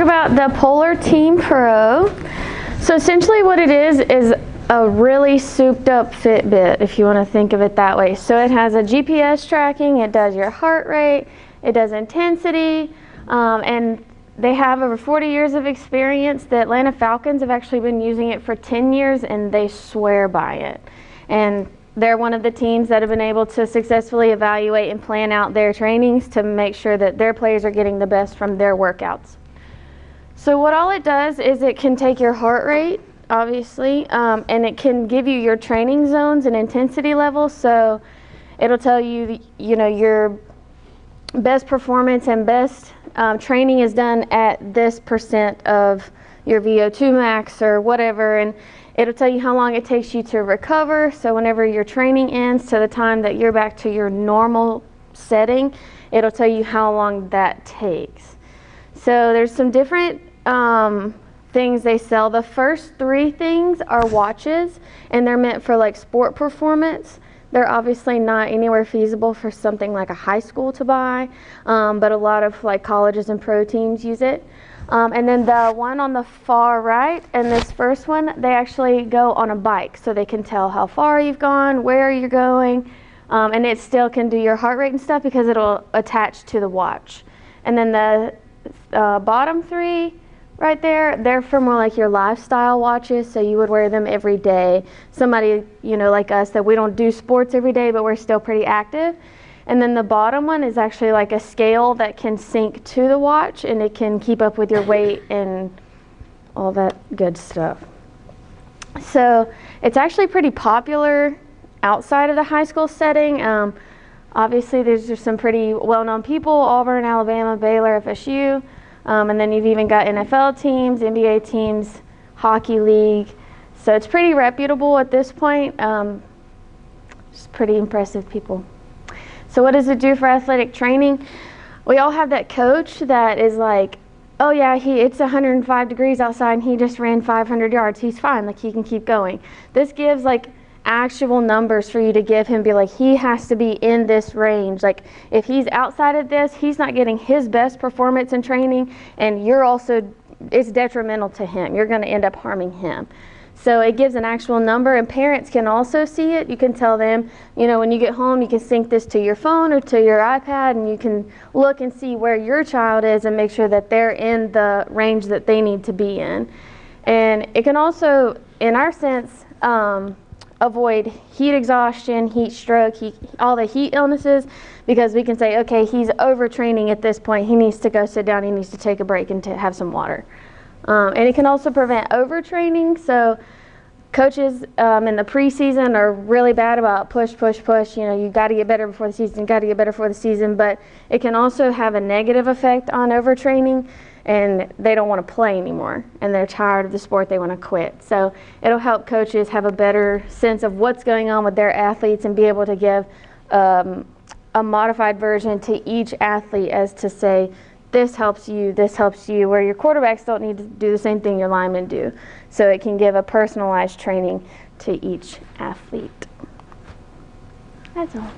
about the Polar Team Pro. So essentially what it is a really souped up Fitbit, if you want to think of it that way. So it has a GPS tracking, it does your heart rate, it does intensity, and they have over 40 years of experience. The Atlanta Falcons have actually been using it for 10 years and they swear by it. And they're one of the teams that have been able to successfully evaluate and plan out their trainings to make sure that their players are getting the best from their workouts. So what all it does is it can take your heart rate, obviously, and it can give you your training zones and intensity levels. So it'll tell you, your best performance and best training is done at this % of your VO2 max or whatever, and it'll tell you how long it takes you to recover. So whenever your training ends to the time that you're back to your normal setting, it'll tell you how long that takes. So there's some different things they sell. The first 3 things are watches, and they're meant for like sport performance. They're obviously not anywhere feasible for something like a high school to buy, but a lot of like colleges and pro teams use it. And then the one on the far right and this first one, they actually go on a bike, so they can tell how far you've gone, where you're going, and it still can do your heart rate and stuff because it'll attach to the watch. And then the bottom 3 right there, they're for more like your lifestyle watches, so you would wear them every day. Somebody, like us, that we don't do sports every day, but we're still pretty active. And then the bottom one is actually like a scale that can sync to the watch, and it can keep up with your weight and all that good stuff. So it's actually pretty popular outside of the high school setting. Obviously, there's just some pretty well-known people: Auburn, Alabama, Baylor, FSU. And then you've even got NFL teams, NBA teams, hockey league. So it's pretty reputable at this point. Just pretty impressive people. So what does it do for athletic training? We all have that coach that is like, oh yeah, it's 105 degrees outside and he just ran 500 yards. He's fine, like he can keep going. This gives like actual numbers for you to give him, be like, he has to be in this range. Like if he's outside of this, he's not getting his best performance in training, and it's detrimental to him. You're going to end up harming him. So it gives an actual number, and parents can also see it. You can tell them, when you get home, you can sync this to your phone or to your iPad, and you can look and see where your child is and make sure that they're in the range that they need to be in. And it can also, in our sense, avoid heat exhaustion, heat stroke, all the heat illnesses, because we can say, okay, he's overtraining at this point. He needs to go sit down. He needs to take a break and to have some water. And it can also prevent overtraining. So coaches in the preseason are really bad about push. You got to get better before the season, but it can also have a negative effect on overtraining, and they don't want to play anymore, and they're tired of the sport, they want to quit. So it'll help coaches have a better sense of what's going on with their athletes and be able to give a modified version to each athlete, as to say, this helps you, where your quarterbacks don't need to do the same thing your linemen do. So it can give a personalized training to each athlete. That's all.